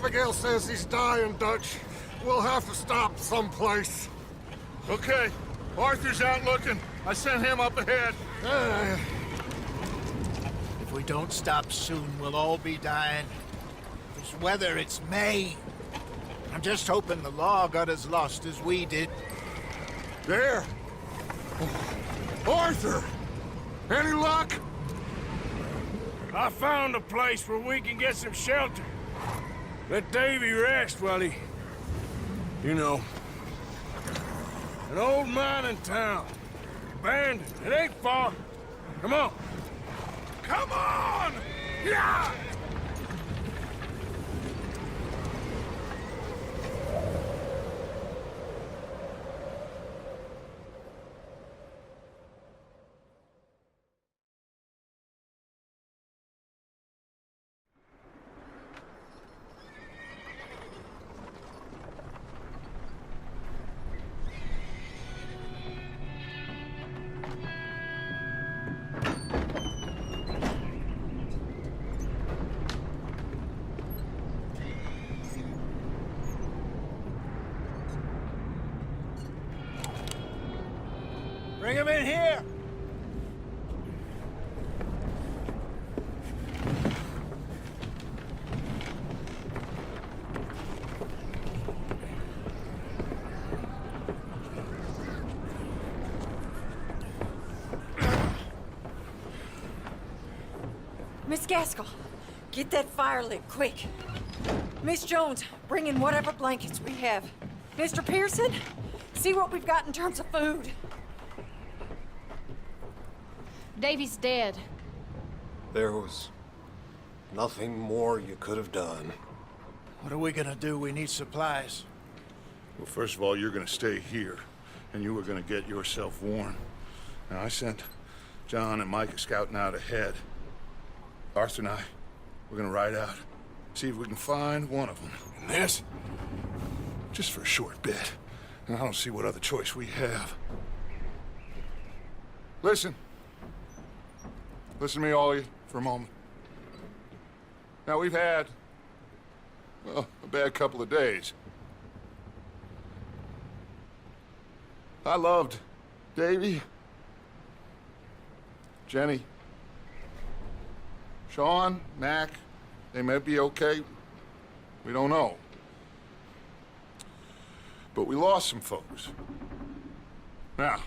Abigail says he's dying, Dutch. We'll have to stop someplace. Okay, Arthur's out looking. I sent him up ahead. If we don't stop soon, we'll all be dying. This weather, it's May. I'm just hoping the law got as lost as we did. There! Arthur! Any luck? I found a place where we can get some shelter. Let Davy rest while he... You know. An old mining town. Abandoned. It ain't far. Come on. Come on! Yeah! Bring him in here! Miss Gaskell, get that fire lit, quick. Miss Jones, bring in whatever blankets we have. Mr. Pearson, see what we've got in terms of food. Davy's dead. There was nothing more you could have done. What are we gonna do? We need supplies. Well, first of all, you're gonna stay here, and you were gonna get yourself warm. Now, I sent John and Micah scouting out ahead. Arthur and I, we're gonna ride out, see if we can find one of them. And this, just for a short bit. And I don't see what other choice we have. Listen. Listen to me, all of you, for a moment. Now, we've had, well, a bad couple of days. I loved Davy, Jenny, Sean, Mac. They may be okay. We don't know. But we lost some folks. Now,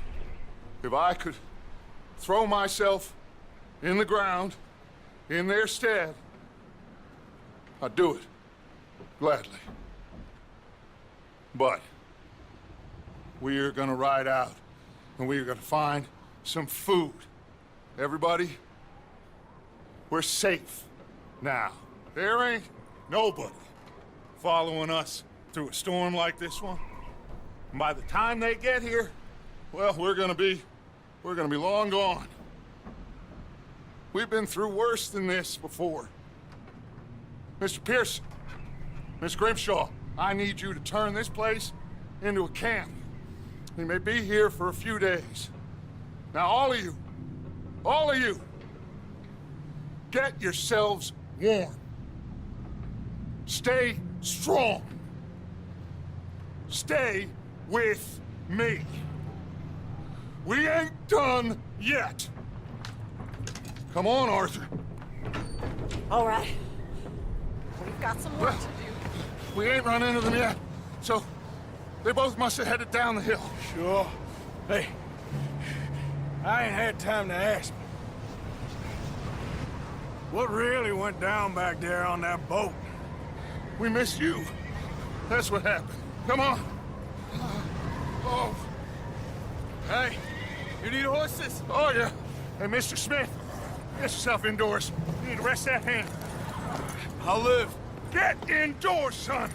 if I could throw myself in the ground, in their stead, I'd do it, gladly. But we are gonna ride out, and we are gonna find some food. Everybody, we're safe now. There ain't nobody following us through a storm like this one. And by the time they get here, well, we're gonna be long gone. We've been through worse than this before. Mr. Pearson, Miss Grimshaw, I need you to turn this place into a camp. We may be here for a few days. Now, all of you, get yourselves warm. Stay strong. Stay with me. We ain't done yet. Come on, Arthur. All right. We've got some work to do. We ain't run into them yet, so they both must have headed down the hill. Sure. Hey, I ain't had time to ask. What really went down back there on that boat? We missed you. That's what happened. Come on. Oh. Hey, you need horses? Oh, yeah. Hey, Mr. Smith, get yourself indoors. You need to rest that hand. I'll live. Get indoors, son.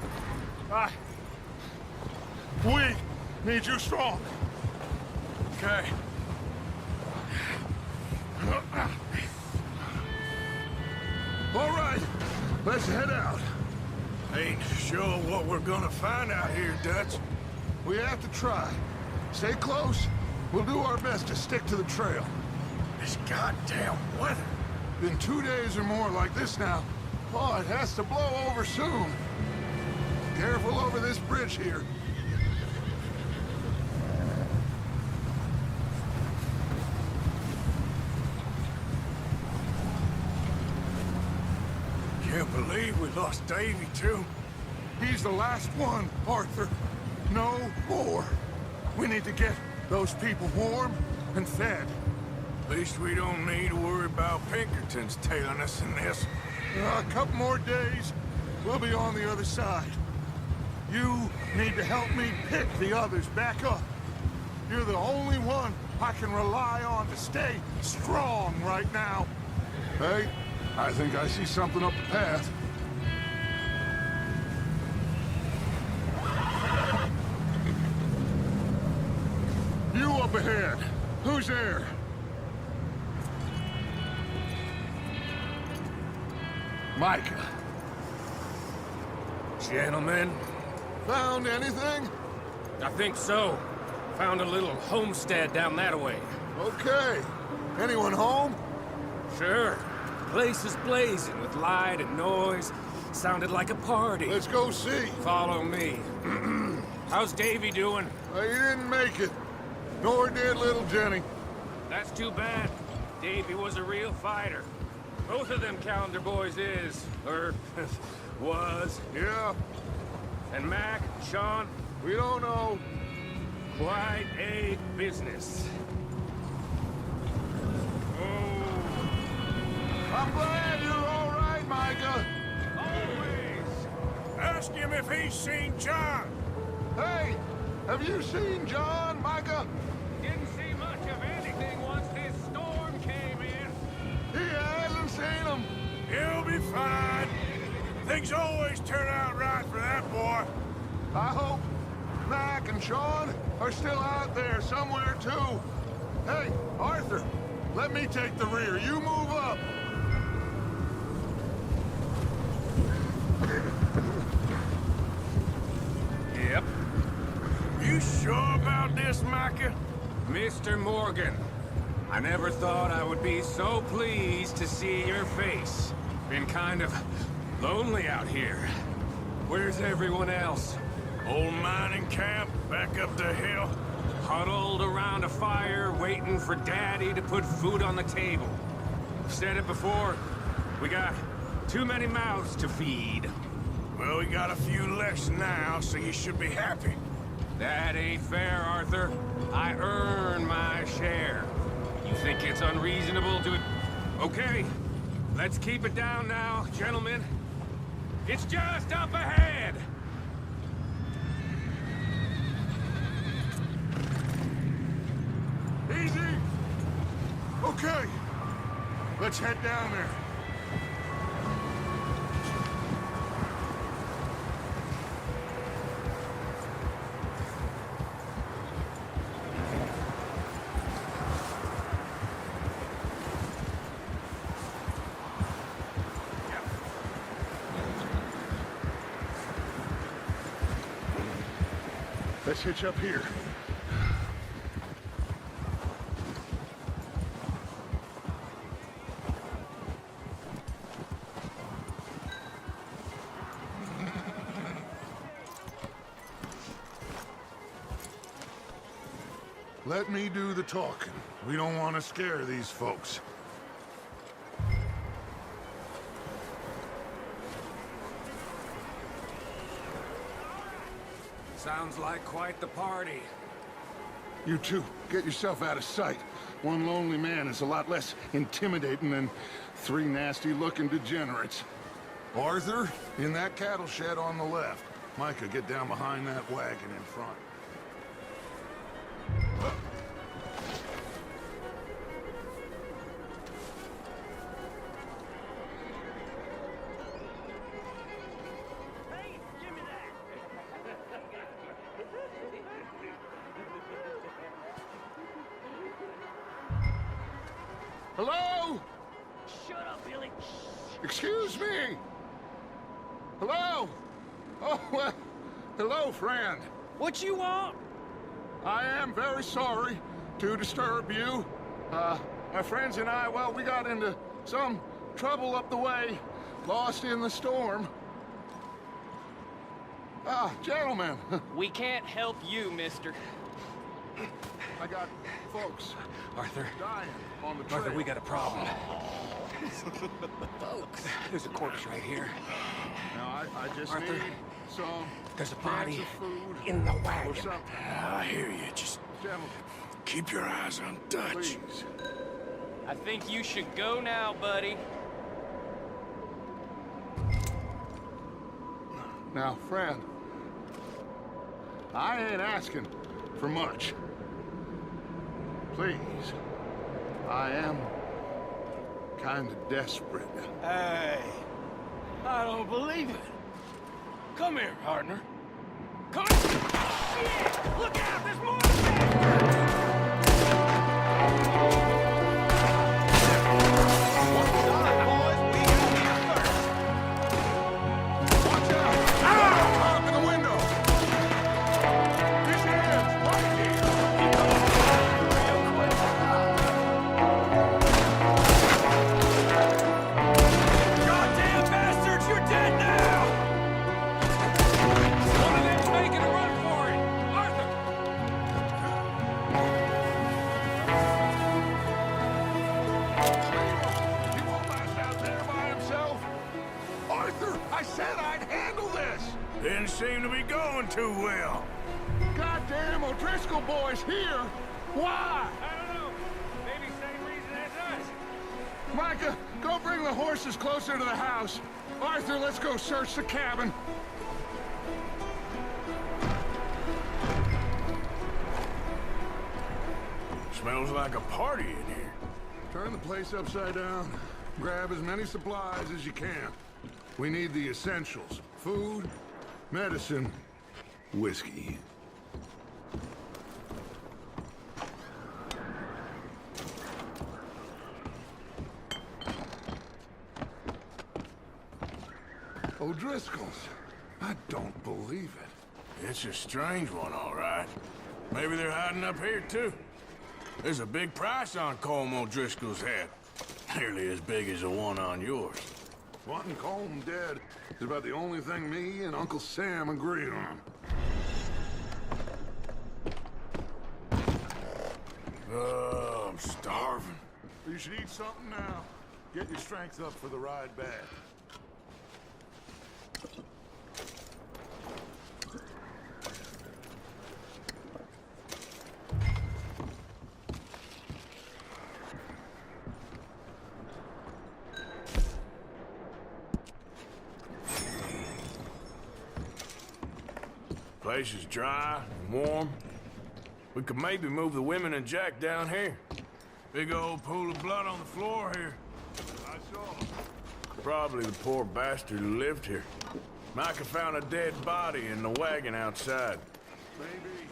We need you strong. Okay. All right, let's head out. Ain't sure what we're gonna find out here, Dutch. We have to try. Stay close. We'll do our best to stick to the trail. This goddamn weather. Been 2 days or more like this now. Oh, it has to blow over soon. Careful over this bridge here. Can't believe we lost Davy, too. He's the last one, Arthur. No more. We need to get those people warm and fed. At least we don't need to worry about Pinkertons tailing us in this. A couple more days, we'll be on the other side. You need to help me pick the others back up. You're the only one I can rely on to stay strong right now. Hey, I think I see something up the path. You up ahead. Who's there? Micah. Gentlemen, Found anything? I think so. Found a little homestead down that way. Okay. Anyone home? Sure. Place is blazing with light and noise. Sounded like a party. Let's go see. Follow me. How's Davy doing? He didn't make it. Nor did little Jenny. That's too bad. Davy was a real fighter. Both of them calendar boys is, or was. Yeah, And Mac, Sean, we don't know. quite a business. Oh, I'm glad you're all right, Micah. Always. Ask him if he's seen John. Hey, have you seen John, Micah? didn't see much of anything once this storm came in. He hasn't seen him. He'll be fine. Things always turn out right for that boy. I hope Mac and Sean are still out there somewhere, too. Hey, Arthur, let me take the rear. You move up. Yep. You sure about this, Micah? Mr. Morgan, I never thought I would be so pleased to see your face. Been kind of lonely out here. Where's everyone else? Old mining camp back up the hill. Huddled around a fire, waiting for Daddy to put food on the table. I've said it before, we got too many mouths to feed. Well, we got a few less now, so you should be happy. That ain't fair, Arthur. I earn my share. You think it's unreasonable to... Okay, let's keep it down now, gentlemen. It's just up ahead! Easy. Okay. Let's head down there. Let's hitch up here. Let me do the talking. We don't want to scare these folks. Sounds like quite the party. You two, get yourself out of sight. One lonely man is a lot less intimidating than three nasty-looking degenerates. Arthur, in that cattle shed on the left. Micah, get down behind that wagon in front. Hello? Shut up, Billy. Excuse me? Hello? Oh, well, hello, friend. What you want? I am very sorry to disturb you. My friends and I, well, we got into some trouble up the way, lost in the storm. Ah, gentlemen. We can't help you, mister. I got folks Arthur, dying on the trail. Arthur, we got a problem. Folks, there's a corpse right here. Now, I just Arthur, need some there's a cans body of food in the or wagon. something. I hear you. Just Gentlemen, keep your eyes on Dutch. please. I think you should go now, buddy. Now, friend, I ain't asking for much. Please, I am kind of desperate. Hey, I don't believe it. Come here, partner. Come here. Shit! Look out! There's more Up in the window! His hands right here! goddamn bastards! You're dead now! One of them's making a run for it! Arthur! He won't last out there by himself. Arthur, I said I'd handle this! Didn't seem to be going too well. Goddamn O'Driscoll boys here! Why? I don't know. Maybe same reason as us. Micah, go bring the horses closer to the house. Arthur, let's go search the cabin. Smells like a party in here. Turn the place upside down. Grab as many supplies as you can. We need the essentials. Food, medicine, whiskey. O'Driscoll's. I don't believe it. It's a strange one, all right. Maybe they're hiding up here, too. There's a big price on Colm O'Driscoll's head. Nearly as big as the one on yours. Wanting Colm dead is about the only thing me and Uncle Sam agree on. Oh, I'm starving. You should eat something now. Get your strength up for the ride back. Place is dry and warm. We could maybe move the women and Jack down here. Big old pool of blood on the floor here. I saw. Probably the poor bastard who lived here. Micah found a dead body in the wagon outside. Maybe.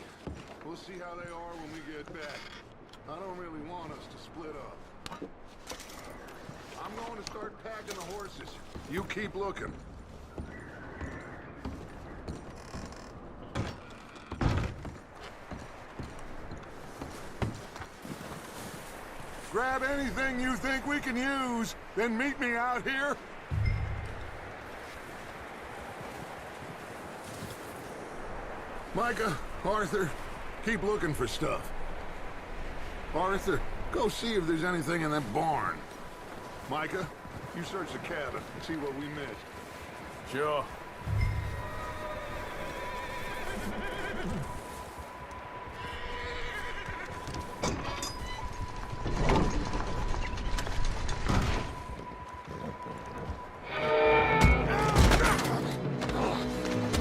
We'll see how they are when we get back. I don't really want us to split up. I'm going to start packing the horses. You keep looking. Grab anything you think we can use, then meet me out here. Micah, Arthur, keep looking for stuff. Arthur, go see if there's anything in that barn. Micah, you search the cabin and see what we missed. Sure.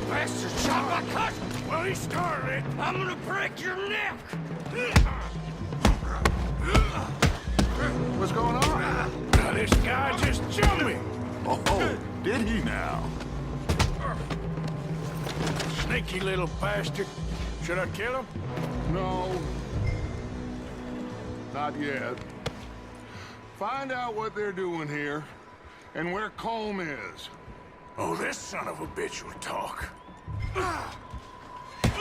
Bastard shot my cousin! Well, he started. I'm gonna break your neck! What's going on? Now, this guy just jumped me. Oh, did he now? Sneaky little bastard. Should I kill him? No. Not yet. Find out what they're doing here, and where Colm is. Oh, this son of a bitch will talk.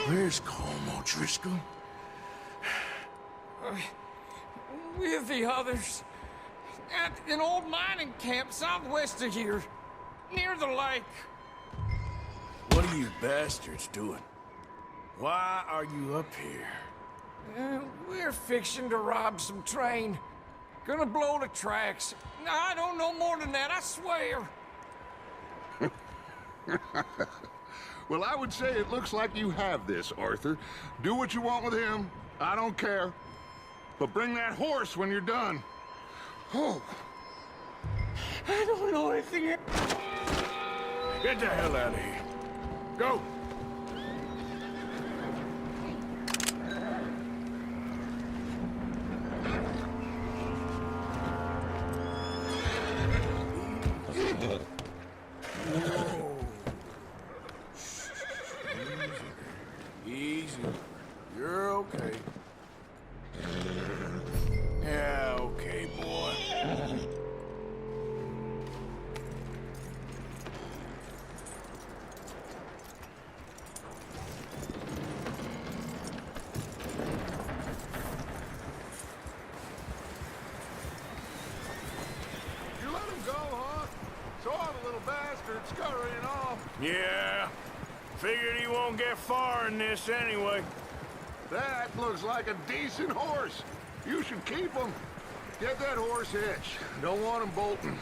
Where's Colm O'Driscoll? With the others. At an old mining camp southwest of here. Near the lake. What are you bastards doing? Why are you up here? We're fixing to rob some train. Gonna blow the tracks. I don't know more than that, I swear. Well, I would say it looks like you have this, Arthur. Do what you want with him. I don't care. But bring that horse when you're done. Oh. I don't know anything. Get the hell out of here. Go! Easy. You're okay. Yeah, okay, boy. You let him go, huh? Saw the little bastard scurrying off. Yeah. Figured he won't get far in this anyway. That looks like a decent horse. You should keep him. Get that horse hitched. Don't want him bolting.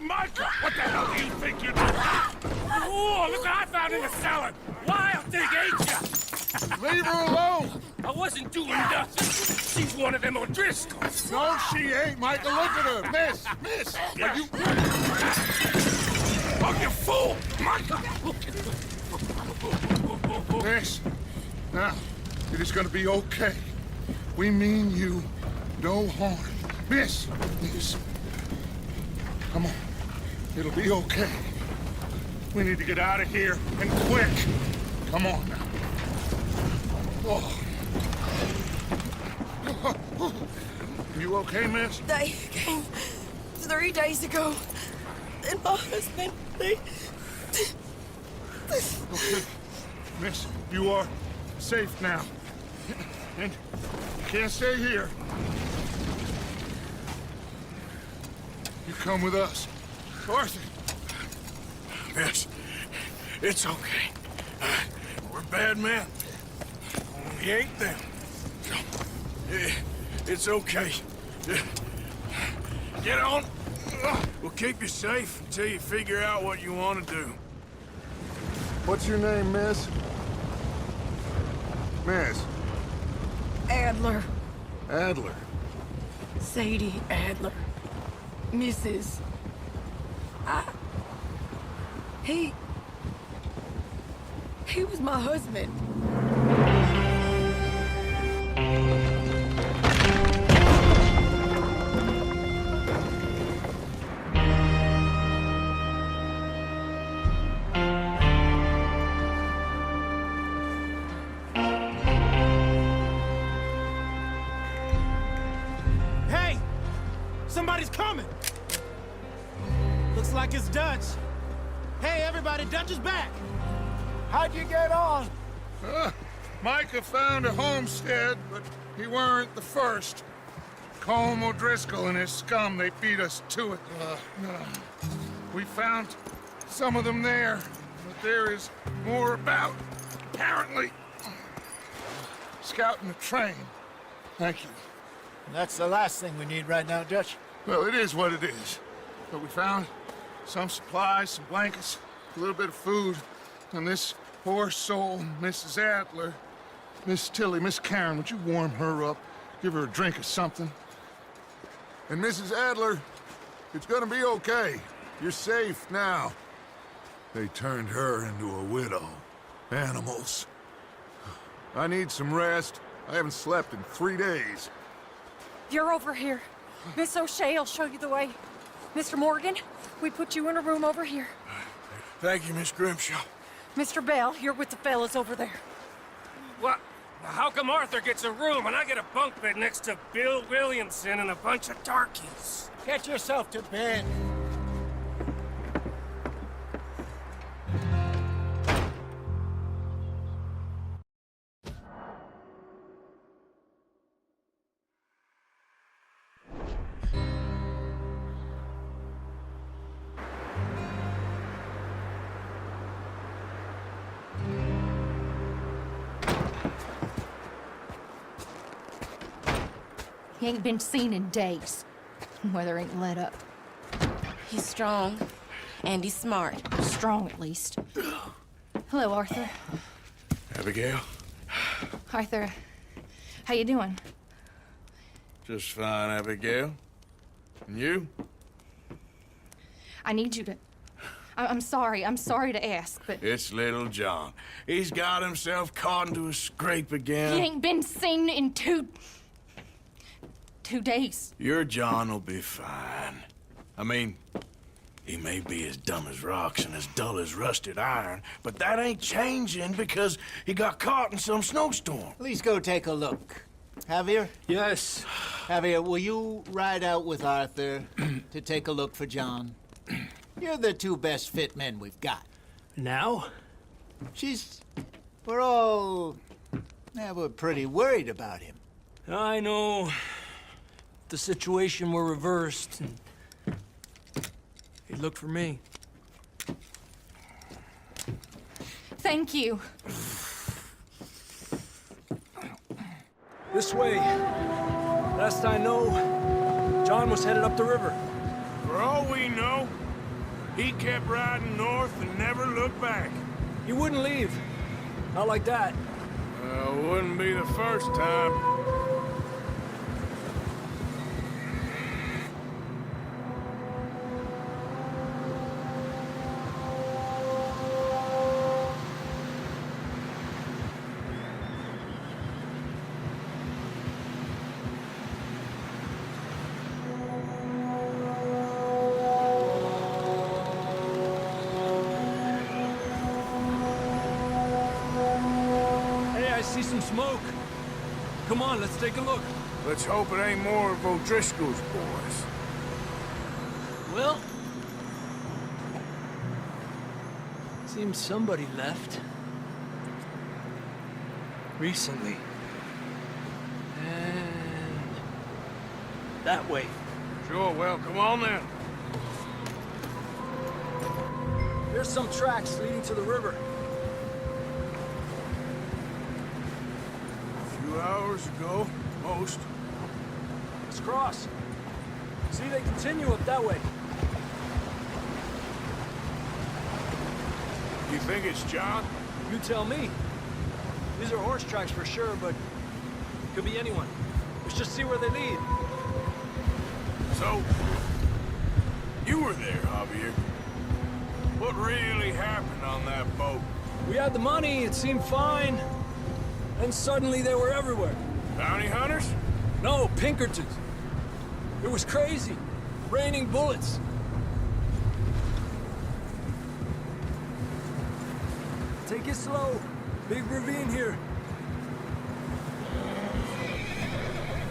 Micah, what the hell do you think you're doing? Oh, look what I found in the cellar. Wild thing, ain't ya? Leave her alone! I wasn't doing nothing. She's one of them O'Driscolls. No, she ain't, Micah. Look at her. Miss! Are you... Oh, you fool! Micah! Miss, now, it is gonna be okay. We mean you no harm. Miss! Come on. It'll be okay. We need to get out of here, and quick. Come on now. Oh. You okay, miss? They came 3 days ago. And my husband, they... Okay. Miss, you are safe now. And you can't stay here. You come with us. Arthur. Miss, it's okay. We're bad men. We ain't them. It's okay. Get on. We'll keep you safe until you figure out what you want to do. What's your name, miss? Miss. Adler. Adler. Sadie Adler. Mrs. He was my husband. Hey! Somebody's coming! Looks like it's Dutch. Hey, everybody, Dutch is back! How'd you get on? Micah found a homestead, but he weren't the first. Colm O'Driscoll and his scum, they beat us to it. We found some of them there, but there is more about, apparently. Scouting the train. Thank you. That's the last thing we need right now, Dutch. Well, it is what it is. But we found some supplies, some blankets, a little bit of food, and this poor soul, Mrs. Adler, Miss Tilly, Miss Karen, would you warm her up? Give her a drink or something? And Mrs. Adler, it's gonna be okay. You're safe now. They turned her into a widow. Animals. I need some rest. I haven't slept in 3 days. You're over here. Miss O'Shea will show you the way. Mr. Morgan, we put you in a room over here. Thank you, Miss Grimshaw. Mr. Bell, you're with the fellas over there. What? How come Arthur gets a room and I get a bunk bed next to Bill Williamson and a bunch of darkies? Get yourself to bed. He ain't been seen in days. Weather ain't let up. He's strong, and he's smart. Strong, at least. Hello, Arthur. Abigail? Arthur, how you doing? Just fine, Abigail. And you? I need you to... I'm sorry to ask, but... It's little John. He's got himself caught into a scrape again. He ain't been seen in two days. Your John will be fine. I mean, he may be as dumb as rocks and as dull as rusted iron, but that ain't changing because he got caught in some snowstorm. Please go take a look. Javier? Yes. Javier, will you ride out with Arthur to take a look for John? You're the two best fit men we've got. Now? We're pretty worried about him. I know. The situation were reversed. He looked for me. Thank you. This way. Last I know, John was headed up the river. For all we know, he kept riding north and never looked back. He wouldn't leave. Not like that. Wouldn't be the first time. See some smoke. Come on, let's take a look. Let's hope it ain't more of O'Driscoll's boys. Well, seems somebody left. Recently. And that way. Sure, well, come on then. There's some tracks leading to the river. 2 hours ago, most. Let's cross. See, they continue up that way. You think it's John? You tell me. These are horse tracks for sure, but could be anyone. Let's just see where they lead. So, you were there, Javier. What really happened on that boat? We had the money, it seemed fine. And suddenly they were everywhere. Bounty hunters? No, Pinkertons. It was crazy. Raining bullets. Take it slow. Big ravine here.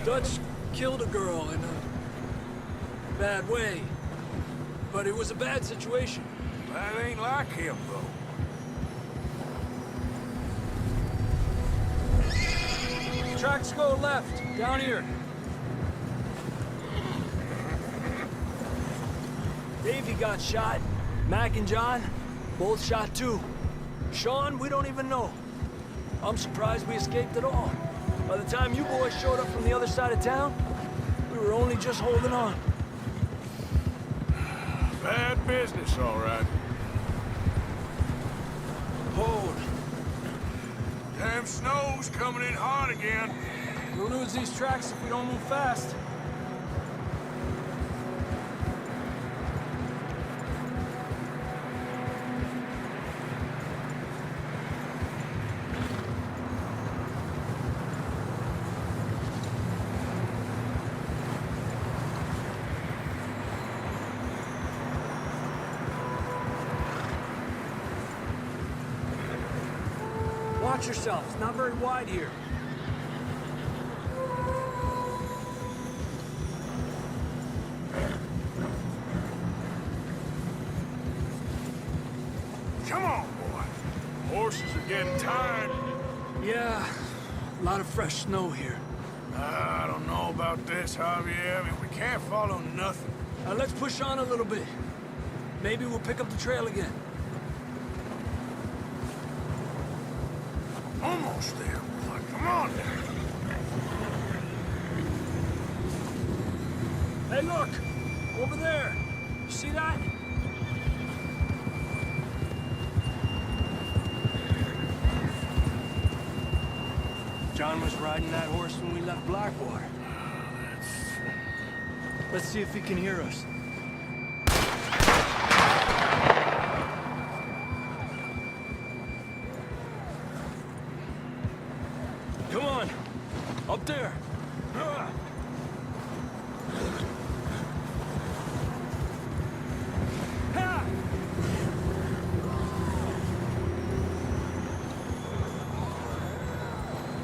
Dutch killed a girl in a bad way. But it was a bad situation. That ain't like him, though. Tracks go left, down here. Davey got shot. Mac and John, both shot too. Sean, we don't even know. I'm surprised we escaped at all. By the time you boys showed up from the other side of town, we were only just holding on. Bad business, all right. Hold. Damn snow's coming in hot again. We'll lose these tracks if we don't move fast. Watch yourself. It's not very wide here. Come on, boy. Horses are getting tired. Yeah, a lot of fresh snow here. I don't know about this, Javier. I mean, we can't follow nothing. Let's push on a little bit. Maybe we'll pick up the trail again. Almost there, boy. Come on now. Hey, look! Over there! You see that? John was riding that horse when we left Blackwater. Let's see if he can hear us. Come on! Up there!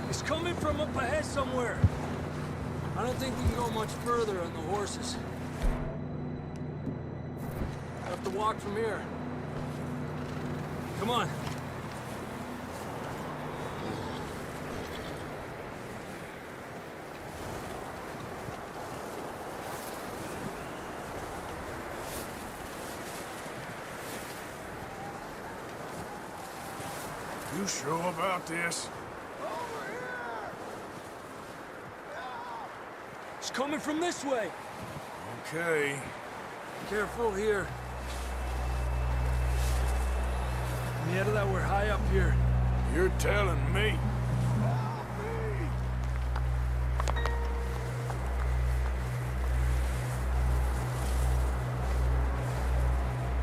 It's coming from up ahead somewhere. I don't think we can go much further on the horses. We'll have to walk from here. Come on. You sure about this? It's coming from this way. Okay. Careful here. Mierda, that we're high up here. You're telling me.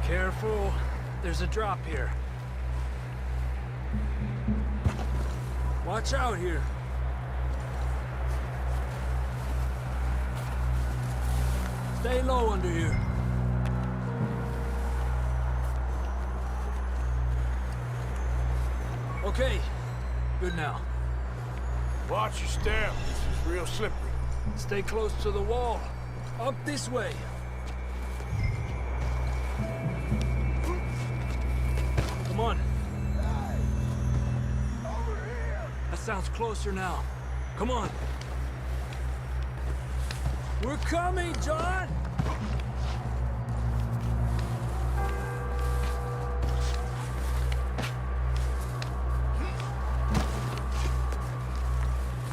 Careful. There's a drop here. Watch out here. Stay low under here. Okay. Good now. Watch your step. This is real slippery. Stay close to the wall. Up this way. Come on. That sounds closer now. Come on. We're coming, John!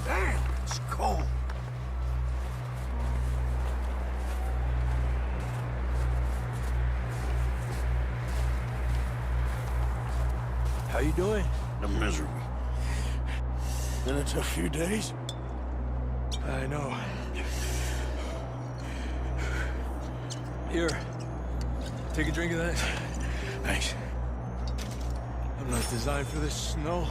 Damn, it's cold. How you doing? I'm miserable. Been a tough few days. I know. Here. Take a drink of that. Thanks. I'm not designed for this snow.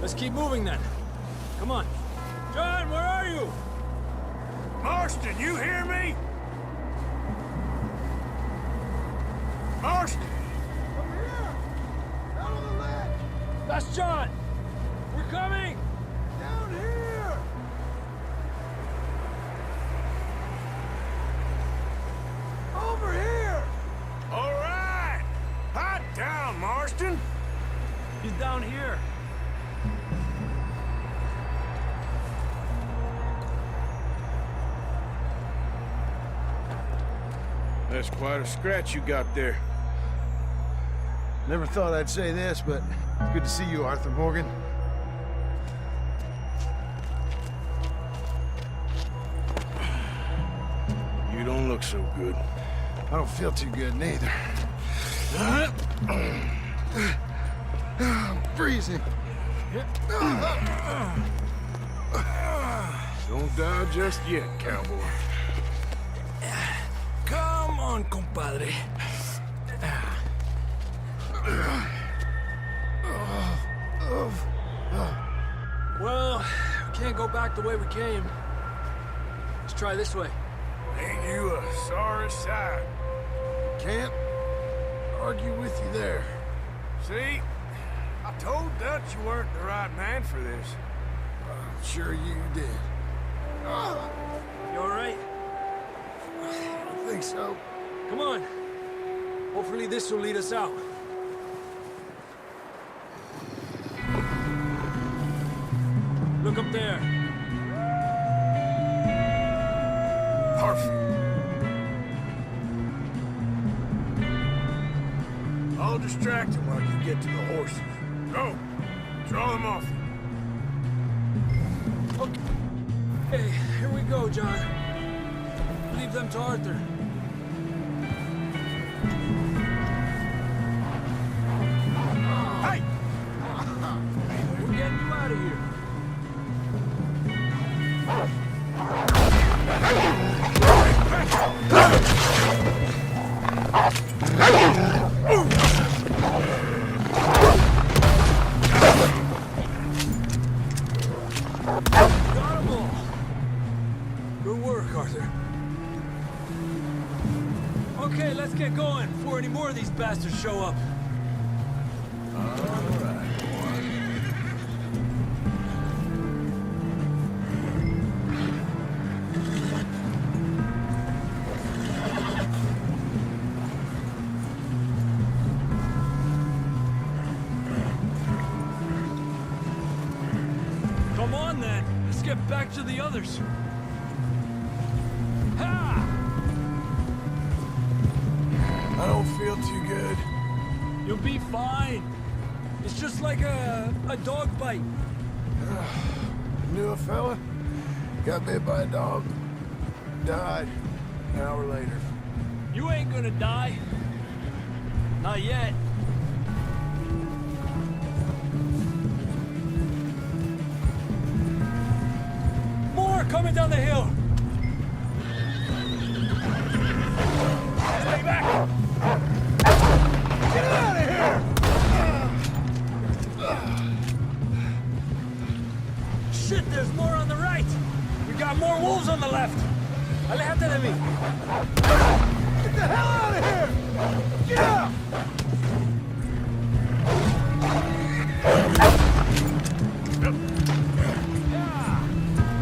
Let's keep moving then. Come on. John, where are you? Marston, you hear me? Marston! Over here! Down on the ledge! That's John! We're coming! Down here! Over here! All right! Hot down, Marston! He's down here. That's quite a scratch you got there. Never thought I'd say this, but it's good to see you, Arthur Morgan. You don't look so good. I don't feel too good, neither. I'm freezing. Don't die just yet, cowboy. Come on, compadre. Well, we can't go back the way we came. Let's try this way. Ain't you a sorry sight? Can't argue with you there. See? I told Dutch you weren't the right man for this. I'm sure you did. You all right? I think so. Come on. Hopefully this will lead us out. Look up there. Perfect. I'll distract him while you get to the horses. Go. Draw them off. Okay. Okay, here we go, John. Leave them to Arthur. Hey! We're getting you out of here. Got 'em all. Good work, Arthur. Okay, let's get going before any more of these bastards show up. Come on, then. Let's get back to the others. Ha! I don't feel too good. You'll be fine. It's just like a dog bite. Knew a fella, got bit by a dog, died an hour later. You ain't gonna die. Not yet. More coming down the hill. Stay back. Get out of here. Shit, there's more on the right. We got more wolves on the left. Aléjate de mí. Get the hell out of here! Get out! Yeah.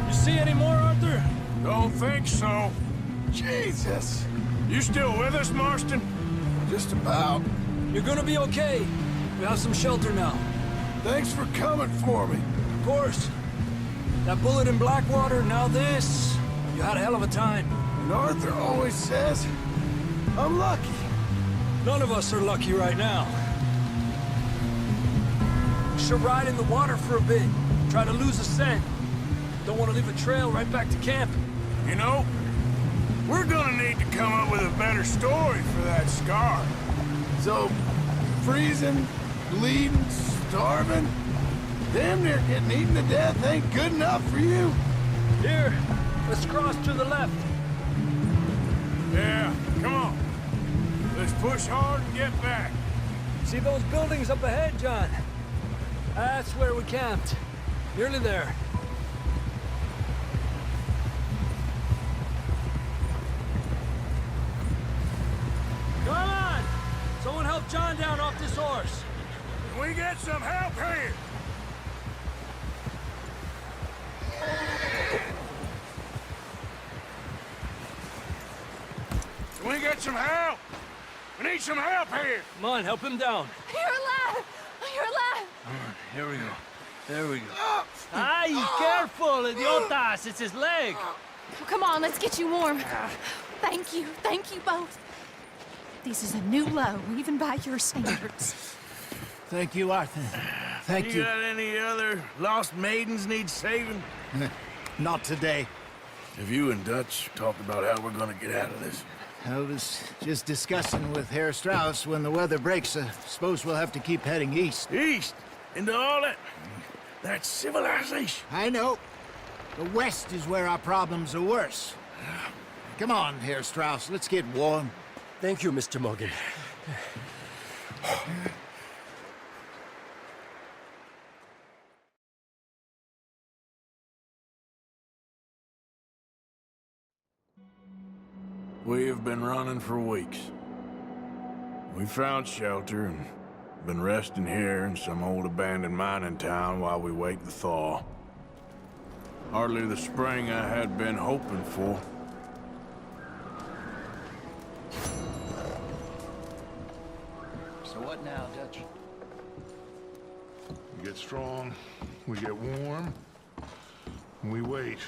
You see any more, Arthur? Don't think so. Jesus! You still with us, Marston? Just about. You're gonna be okay. We have some shelter now. Thanks for coming for me. Of course. That bullet in Blackwater, now this. You had a hell of a time. And Arthur always says, I'm lucky. None of us are lucky right now. We should ride in the water for a bit. Try to lose a scent. Don't want to leave a trail right back to camp. You know, we're gonna need to come up with a better story for that scar. So, freezing, bleeding, starving, damn near getting eaten to death ain't good enough for you? Here, let's cross to the left. Yeah, come on. Let's push hard and get back. See those buildings up ahead, John? That's where we camped. Nearly there. Come on! Someone help John down off this horse. Can we get some help here? Can we get some help? We need some help here. Come on, help him down. You're alive! You're alive! Here we go. There we go. Ay, careful, idiotas! It's his leg. Oh, come on, let's get you warm. Thank you both. This is a new low, even by your standards. Thank you, Arthur. Thank you. You got any other lost maidens need saving? Not today. Have you and Dutch talked about how we're gonna get out of this? I was just discussing with Herr Strauss when the weather breaks. Suppose we'll have to keep heading east. East? Into all that civilization? I know. The west is where our problems are worse. Come on, Herr Strauss, let's get warm. Thank you, Mr. Morgan. We have been running for weeks. We found shelter and been resting here in some old abandoned mining town while we wait the thaw. Hardly the spring I had been hoping for. So what now, Dutch? We get strong, we get warm, and we wait.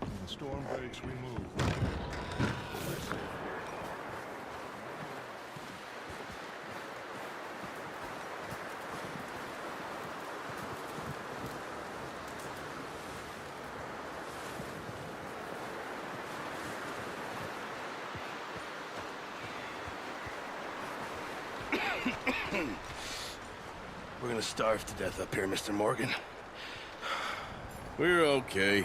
When the storm breaks, we move. gonna starve to death up here, Mr. Morgan. We're okay.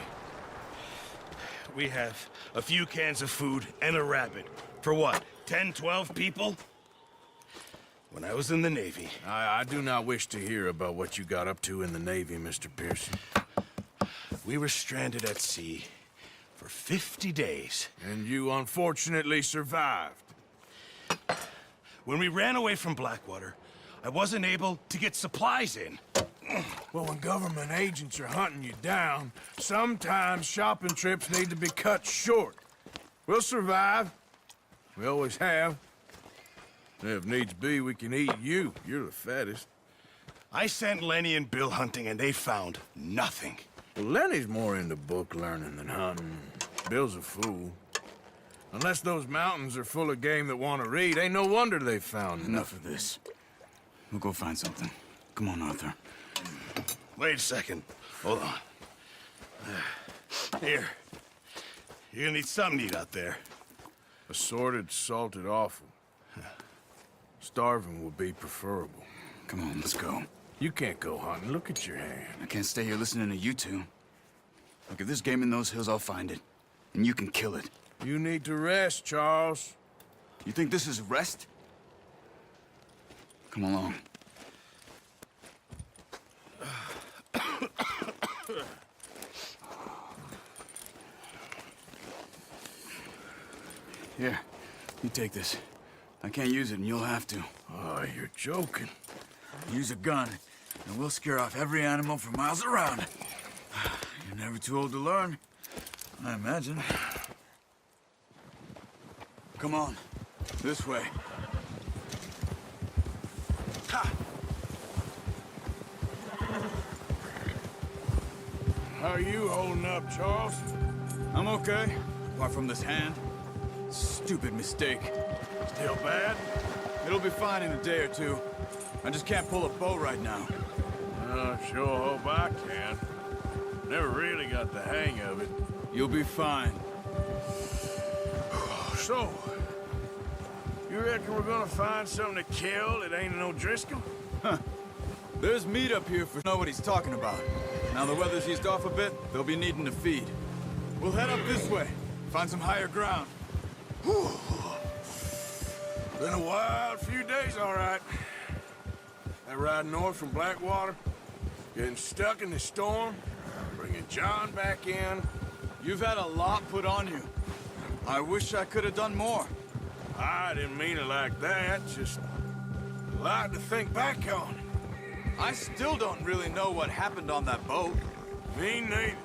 We have a few cans of food and a rabbit. For what, 10, 12 people? When I was in the Navy... I do not wish to hear about what you got up to in the Navy, Mr. Pearson. We were stranded at sea for 50 days. And you unfortunately survived. When we ran away from Blackwater, I wasn't able to get supplies in. Well, when government agents are hunting you down, sometimes shopping trips need to be cut short. We'll survive. We always have. If needs be, we can eat you. You're the fattest. I sent Lenny and Bill hunting, and they found nothing. Well, Lenny's more into book learning than hunting. Bill's a fool. Unless those mountains are full of game that want to read, ain't no wonder they found Enough of this. We'll go find something. Come on, Arthur. Wait a second. Hold on. Here. You're gonna need something to eat out there. Assorted, salted offal. Starving would be preferable. Come on, let's go. You can't go hunting. Look at your hand. I can't stay here listening to you two. Look, if there's game in those hills, I'll find it. And you can kill it. You need to rest, Charles. You think this is rest? Come along. Here, you take this. I can't use it, and you'll have to. Oh, you're joking. Use a gun, and we'll scare off every animal for miles around. You're never too old to learn, I imagine. Come on, this way. Ha! How are you holding up, Charles? I'm okay, apart from this hand. Stupid mistake. Still bad? It'll be fine in a day or two. I just can't pull a bow right now. Sure hope I can. Never really got the hang of it. You'll be fine. So, you reckon we're gonna find something to kill that ain't no Driscoll? Huh. There's meat up here for know what he's talking about. Now the weather's eased off a bit, they'll be needing to feed. We'll head up this way, find some higher ground. Whew. Been a wild few days, all right. That ride north from Blackwater, getting stuck in the storm, bringing John back in. You've had a lot put on you. I wish I could have done more. I didn't mean it like that, just a lot to think back on. I still don't really know what happened on that boat. Me neither.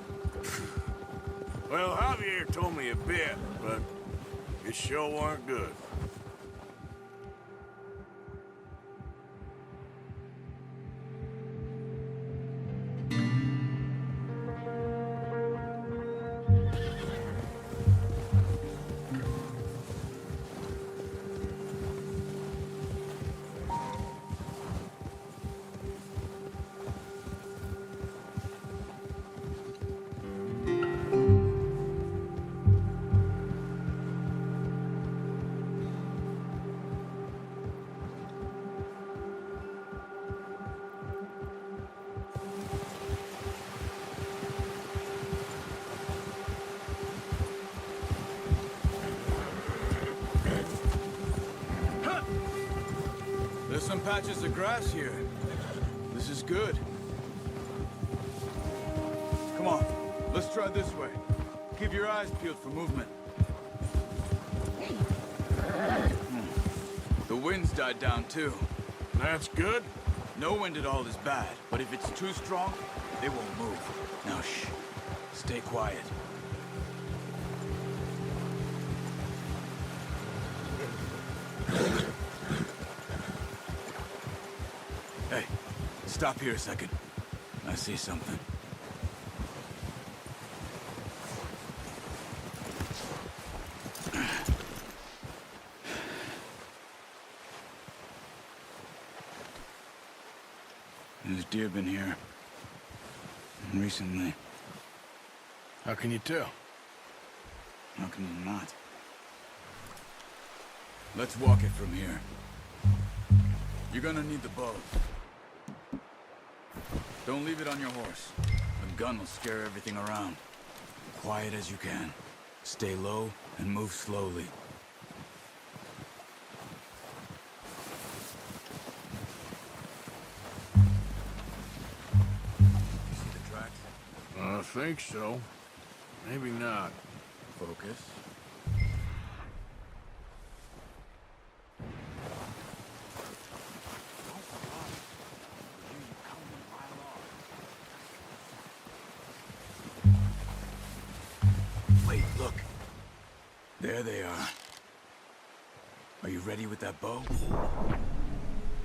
Well, Javier told me a bit, but it sure weren't good. There's some patches of grass here. This is good. Come on, let's try this way. Keep your eyes peeled for movement. The wind's died down too. That's good. No wind at all is bad, but if it's too strong, they won't move. Now shh, stay quiet. Hey, stop here a second. I see something. There's deer been here. Recently. How can you tell? How can you not? Let's walk it from here. You're gonna need the bow. Don't leave it on your horse. A gun will scare everything around. Quiet as you can. Stay low and move slowly. You see the tracks? I think so. Maybe not. Focus. Wait, look. There they are. Are you ready with that bow?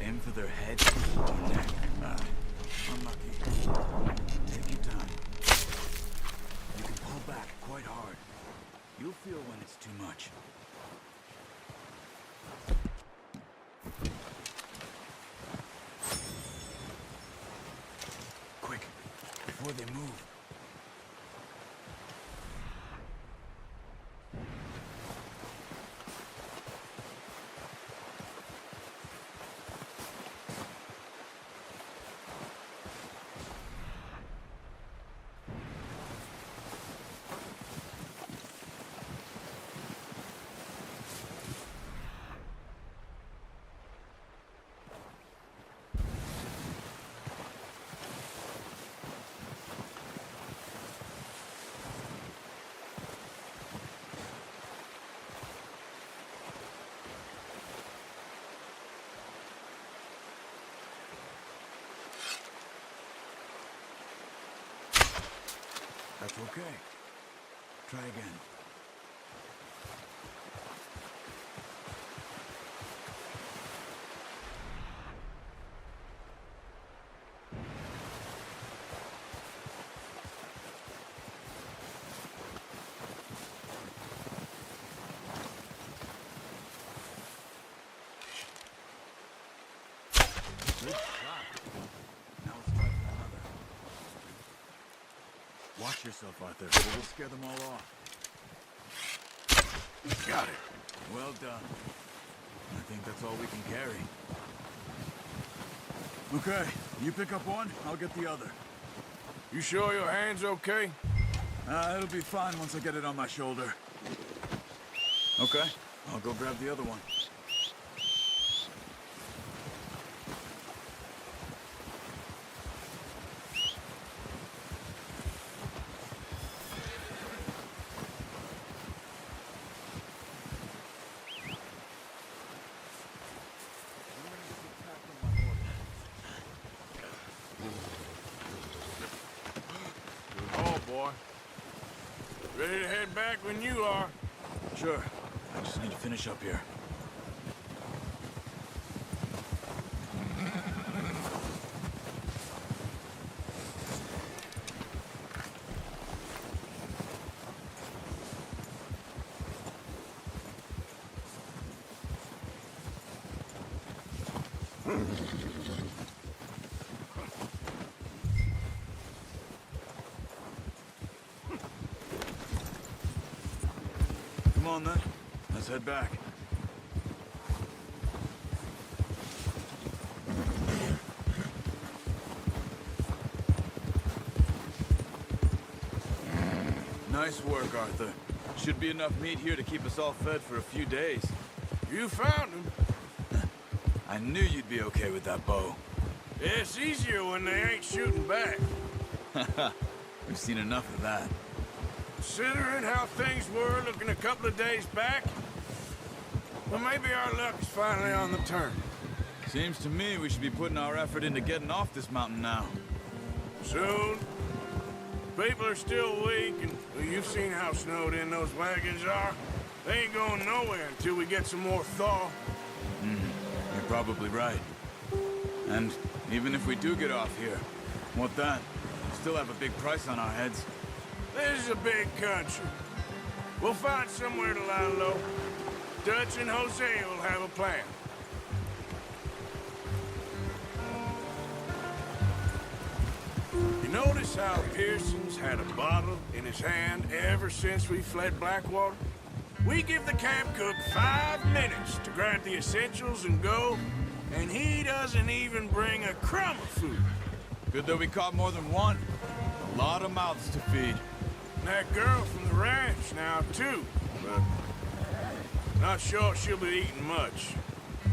Aim for their head or neck. Unlucky. Take your time. You can pull back quite hard. You'll feel when it's too much. Quick, before they move. That's okay. Try again. Good shot. Now let's try for another. Watch yourself, Arthur, or we'll scare them all off. Got it. Well done. I think that's all we can carry. Okay, you pick up one, I'll get the other. You sure your hand's okay? It'll be fine once I get it on my shoulder. Okay, I'll go grab the other one. Boy. Ready to head back when you are. Sure. I just need to finish up here. Come on, then. Let's head back. Nice work, Arthur. Should be enough meat here to keep us all fed for a few days. You found him. I knew you'd be okay with that bow. It's easier when they ain't shooting back. We've seen enough of that. Considering how things were looking a couple of days back, well, maybe our luck is finally on the turn. Seems to me we should be putting our effort into getting off this mountain now. Soon. People are still weak, and well, you've seen how snowed in those wagons are. They ain't going nowhere until we get some more thaw. You're probably right. And even if we do get off here, what then? We still have a big price on our heads. This is a big country. We'll find somewhere to lie low. Dutch and Jose will have a plan. You notice how Pearson's had a bottle in his hand ever since we fled Blackwater? We give the camp cook 5 minutes to grab the essentials and go, and he doesn't even bring a crumb of food. Good that we caught more than one. A lot of mouths to feed. And that girl from the ranch now, too. But not sure she'll be eating much.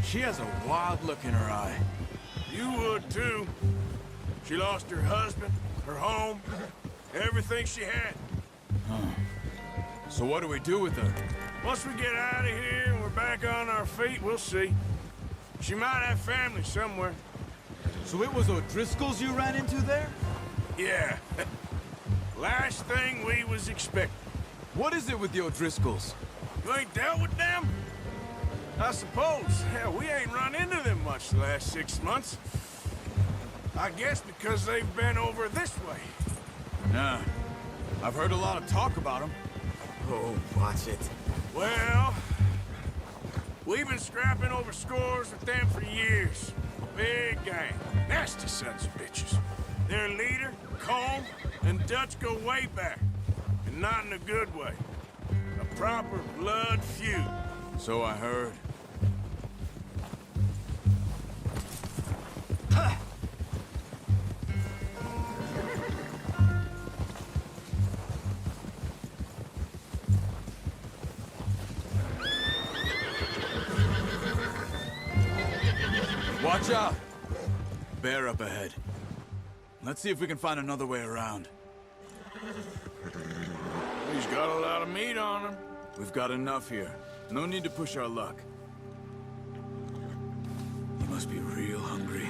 She has a wild look in her eye. You would, too. She lost her husband, her home, everything she had. So what do we do with her? Once we get out of here and we're back on our feet, we'll see. She might have family somewhere. So it was O'Driscoll's you ran into there? Yeah. Last thing we was expecting. What is it with the O'Driscolls? You ain't dealt with them? I suppose. Hell, we ain't run into them much the last 6 months. I guess because they've been over this way. Yeah. I've heard a lot of talk about them. Oh, watch it. Well, we've been scrapping over scores with them for years. Big gang. Nasty sons of bitches. Their leader, Colm, and Dutch go way back. And not in a good way. A proper blood feud. So I heard. Watch out! Bear up ahead. Let's see if we can find another way around. He's got a lot of meat on him. We've got enough here. No need to push our luck. You must be real hungry.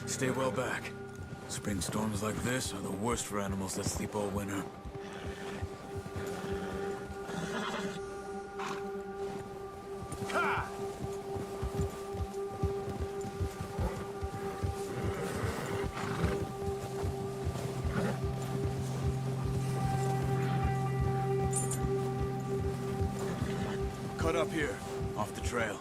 Stay well back. Spring storms like this are the worst for animals that sleep all winter. Ha! Cut up here, off the trail.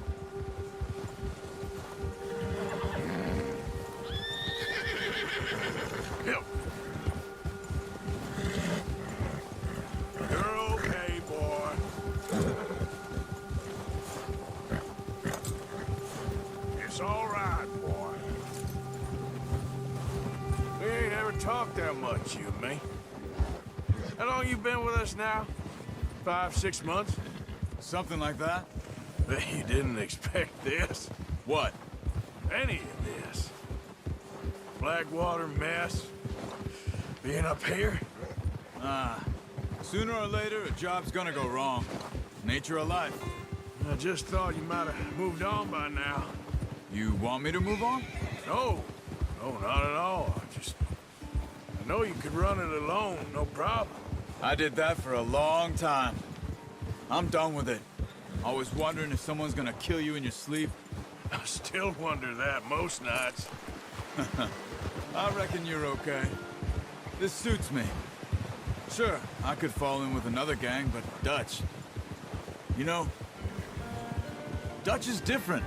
Yep. You're okay, boy. It's all right, boy. We ain't ever talked that much, you and me. How long you been with us now? 5, 6 months? Something like that? Bet you didn't expect this. What? Any of this. Blackwater mess. Being up here? Sooner or later, a job's gonna go wrong. Nature of life. I just thought you might have moved on by now. You want me to move on? No. No, not at all. I know you could run it alone, no problem. I did that for a long time. I'm done with it. Always wondering if someone's gonna kill you in your sleep. I still wonder that most nights. I reckon you're okay. This suits me. Sure, I could fall in with another gang, but Dutch... You know, Dutch is different.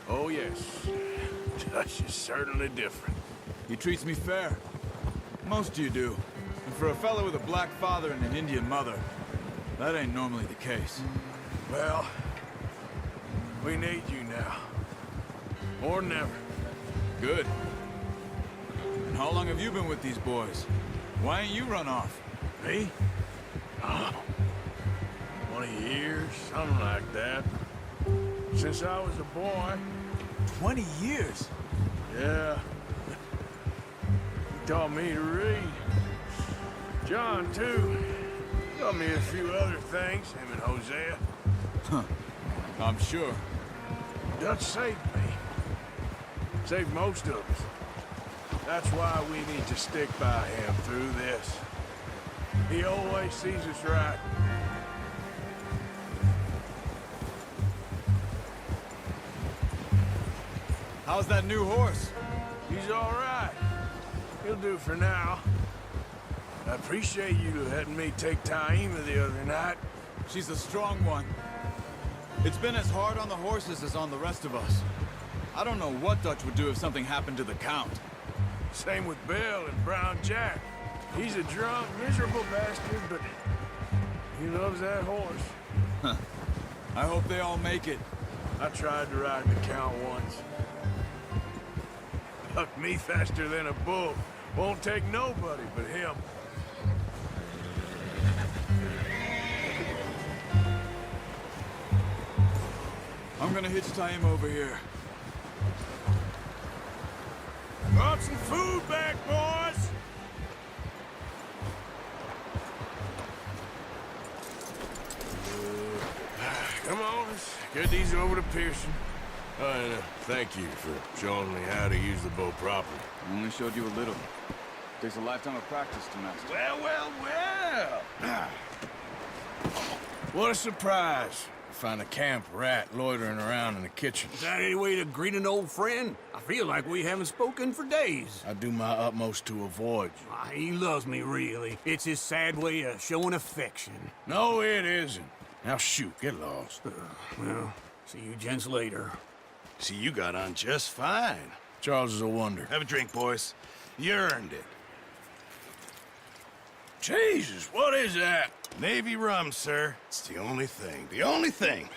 Oh, yes. Dutch is certainly different. He treats me fair. Most of you do. And for a fellow with a black father and an Indian mother, that ain't normally the case. Well, we need you now. More than ever. Good. And how long have you been with these boys? Why ain't you run off? Me? Oh, 20 years, something like that. Since I was a boy. 20 years? Yeah. He taught me to read. John, too. Taught me a few other things, him and Hosea. Huh. I'm sure. Dutch saved me. Saved most of us. That's why we need to stick by him through this. He always sees us right. How's that new horse? He's all right. He'll do for now. I appreciate you letting me take Taima the other night. She's a strong one. It's been as hard on the horses as on the rest of us. I don't know what Dutch would do if something happened to the Count. Same with Bill and Brown Jack. He's a drunk, miserable bastard, but he loves that horse. Huh. I hope they all make it. I tried to ride the Count once. Bucked me faster than a bull. Won't take nobody but him. I'm gonna hitch tie him over here. Brought some food back, boys! Come on, let's get these over to Pearson. And thank you for showing me how to use the bow properly. I only showed you a little. Takes a lifetime of practice to master. Well! What a surprise. Find a camp rat loitering around in the kitchen. Is that any way to greet an old friend? I feel like we haven't spoken for days. I do my utmost to avoid you. He loves me, really. It's his sad way of showing affection. No, it isn't. Now shoot, get lost. Well, see you gents later. See, you got on just fine. Charles is a wonder. Have a drink, boys. You earned it. Jesus, what is that? Navy rum, sir. It's the only thing. The only thing.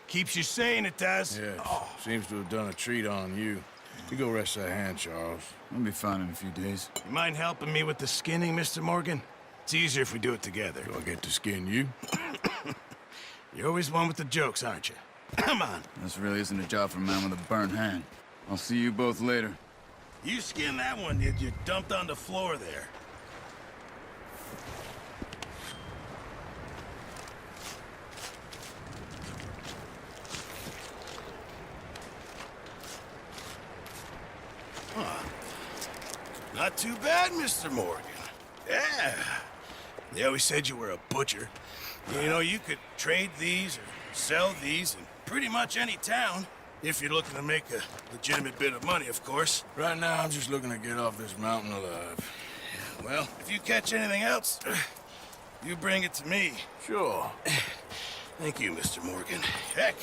Keeps you sane, it does. Yes. Seems to have done a treat on you. You go rest that hand, Charles. I'll be fine in a few days. You mind helping me with the skinning, Mr. Morgan? It's easier if we do it together. Do I get to skin you? You're always one with the jokes, aren't you? Come on. This really isn't a job for a man with a burnt hand. I'll see you both later. You skinned that one you dumped on the floor there. Not too bad, Mr. Morgan. Yeah. They always said you were a butcher. You know, you could trade these or sell these in pretty much any town. If you're looking to make a legitimate bit of money, of course. Right now, I'm just looking to get off this mountain alive. Well, if you catch anything else, you bring it to me. Sure. Thank you, Mr. Morgan. Heck,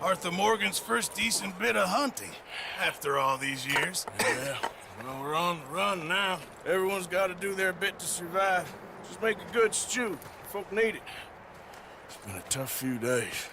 Arthur Morgan's first decent bit of hunting after all these years. Yeah. Well, we're on the run now. Everyone's got to do their bit to survive. Just make a good stew. Folk need it. It's been a tough few days.